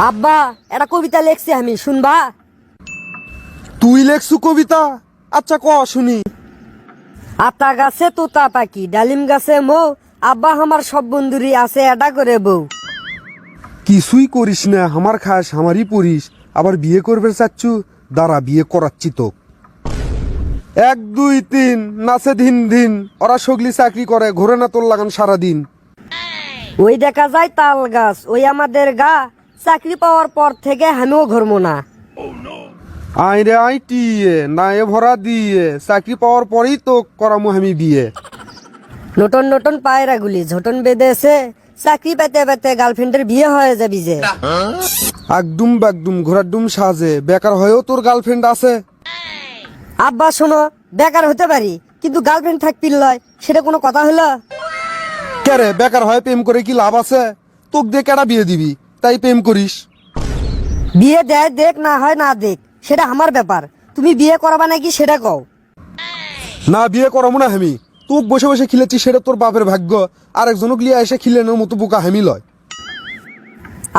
আব্বা একটা কবিতা লেখছি আমি, শুনবা? তুই লেখছু কবিতা? আচ্ছা ক শুনি। আতা গাছে তোতা পাখি, ডালিম গাছে মৌ, আব্বা আমার সব বন্ধুরই আছে এটা করে বউ। কিছুই করিস না, আমার খাস আমারই পড়িস, আবার বিয়ে করবে চাচ্ছু, দাঁড়া বিয়ে করাচ্ছি তো। 1 2 3 নাচে দিন দিন, ওরা সগলি চাকরি করে, ঘোরে না তোর লাগান সারাদিন। ওই দেখা যায় তাল গাছ, ওই আমাদের গা, চাকরি পাওয়ার পর থেকে আমিও ঘরমো না। আই রে আই টিয়ে নায়ে ভরা দিয়ে, চাকরি পাওয়ার পরেই তো করামো আমি বিয়ে। নতুন নতুন পায়রা গুলি ঝটন বেঁধেছে, চাকরি পেতে পেতে গার্লফ্রেন্ডের বিয়ে হয়ে যাবি যে। একদম বাকদুম ঘোড়ার ডুম সাজে, বেকার হয়েও তোর গার্লফ্রেন্ড আছে। আব্বা শোনো, বেকার হতে পারি কিন্তু গার্লফ্রেন্ড থাকবি লয়, সেটা কোনো কথা হলো? কেরে বেকার হয় প্রেম করে কি লাভ আছে? তোক দিয়ে কেডা বিয়ে দিবি, তাই প্রেম করিস? বিয়ে দেয় দেখ, না হয় না দেখ, সেটা আমার ব্যাপার। তুমি বিয়ে করাবা নাকি সেটা কও। না বিয়ে করামো না আমি, তোক বসে বসে খিলেছি সেটা তোর বাপের ভাগ্য, আরেকজনক লিয়ে এসে খিলেনোর মতো বোকা হামি লয়।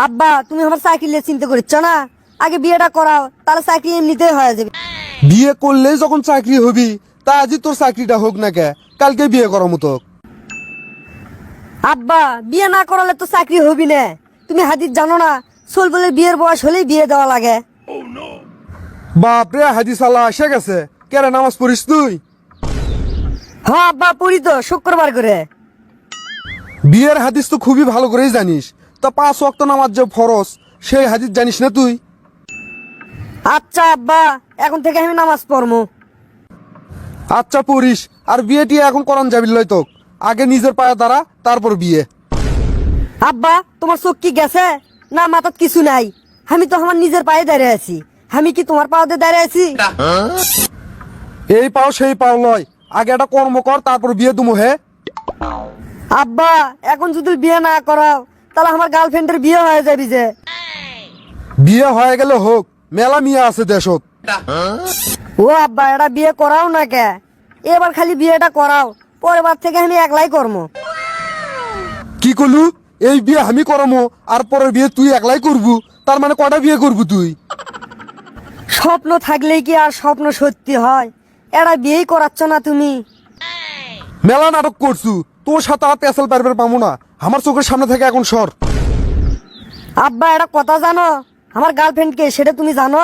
আব্বা তুমি আমার চাকরি নিয়ে চিন্তা করছ না, আগে বিয়েটা করাও, তাহলে চাকরি এমনিতেই হয়ে যাবে। বিয়ে করলেই যখন চাকরি হবি, তা আজই তোর চাকরিটা হোক না কে, কালকে বিয়ে করামো তোক। আব্বা বিয়ে না করালে তো চাকরি হবি না। তুমি হাদিস জানো না, সোল বলে বিয়ের বয়স হলেই বিয়ে দেওয়া লাগে। বাপরে হাদিস আল্লাহ এসে গেছে, কেরে নামাজ পড়িস তুই? হ্যাঁ আব্বা পড়ি তো, শুক্রবার করে। বিয়ের হাদিস তো খুবই ভালো করেই জানিস, তা 5 ওয়াক্ত নামাজ যে ফরজ, সেই হাদিস জানিস না তুই? আচ্ছা আব্বা, এখন থেকে আমি নামাজ পড়বো। আচ্ছা পড়িস, আর বিয়েটি এখন করান যাবি লয় তোক, আগে নিজের পায়ে দাঁড়া তারপর বিয়ে। আব্বা তোমার চোখ কি গেছে না, মাথাত কিছু নাই? আমি তো আমার নিজের পায়ে দাঁড়িয়ে আছি, আমি কি তোমার পাওতে দাঁড়িয়ে আছি? এই পাও সেই পাও লয়, আগে একটা কর্ম কর তারপর বিয়ে দুমো হে। আব্বা এখন যদি বিয়ে না করাও, তাহলে আমার গার্লফ্রেন্ডের বিয়ে হয়ে যাবি যে। বিয়ে হয়ে গেলে হোক, মেলা মিয়া আছে দেশত। ও আব্বা এটা বিয়ে করাও না কে, এবার খালি বিয়েটা করাও, পরের বার থেকে আমি একলাই করবো। কি করলু? এই বিয়ে আমি করামো আর পরের বিয়ে তুই একলাই করবু, তার মানে কটা বিয়ে করবু তুই? স্বপ্ন থাকলেই কি আর স্বপ্ন সত্যি হয়? এটা বিয়েই করাচ্ছ না তুমি। মেলা নাটক করছু, তোর সাথে আর পেছাল পারবে পাবো না, আমার চোখের সামনে থেকে এখন সর। আব্বা এটা কথা জানো, আমার গার্লফ্রেন্ডকে সেটা তুমি জানো?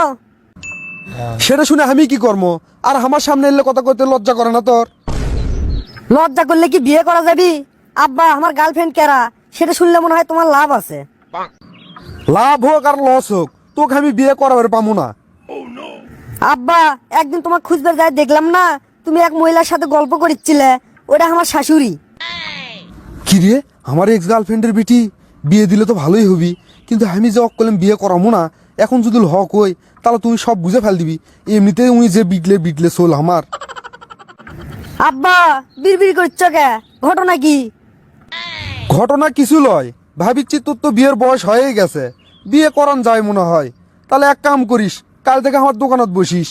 সেটা শুনে আমি কি করবো? আর আমার সামনে এলে কথা কইতে লজ্জা করে না তোর? লজ্জা করলে কি বিয়ে করা যাবি? আব্বা আমার গার্লফ্রেন্ড কেরা, সেটা শুনলে মনে হয় তোমার লাভ আছে। লাভ হোক আর লস হোক, তোকে আমি বিয়ে করাবার পাবো না। আব্বা একদিন তোমার খুঁজবে যাই দেখলাম না, তুমি এক মহিলার সাথে গল্প করছিলে, ওটা আমার শাশুড়ি। কি রে, আমার এক্স গার্লফ্রেন্ডের বেটি? বিয়ে দিলে তো ভালোই হবি, কিন্তু আমি যে অকলেম বিয়ে করামো না, এখন যদি হক হই তাহলে তুই সব বুঝে ফেল দিবি। এমনিতেই উনি যে বিটলে বিটলে সোল আমার। আব্বা বিড়বিড় করছ কে, ঘটনা কি? ঘটনা কিছু লয়, ভাবিচ্ছি তোর তো বিয়ের বয়স হয়ে গেছে, বিয়ে করান যায় মনে হয়। তাহলে এক কাম করিস, কাল থেকে আমার দোকানত বসিস।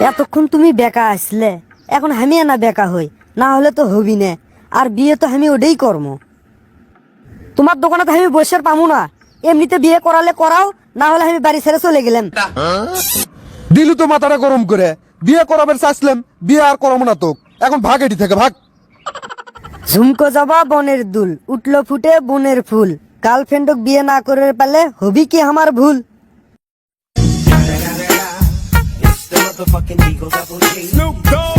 এতক্ষণ তুমি বেকা আসলে, এখন আমি না বেকা হই, না হলে তো হবি না। আর বিয়ে তো আমি ওটাই করবো, তোমার দোকানে তো আমি বসে পাবো না। এমনিতে বিয়ে করালে করাও, না হলে আমি বাড়ি ছেড়ে চলে গেলাম। দিলু তো মাথাটা গরম করে, বিয়ে করাবার চাইছিলাম, বিয়ে আর করাবো না তোক, এখন ভাগ এটি থেকে ভাগ। ঝুমকো জবা বনের দুল, উঠলো ফুটে বনের ফুল, গার্লফ্রেন্ডক বিয়ে না করে পালে হবি কি আমার ভুল? It's the motherfucking Eagle Double G. Snoop Dogg.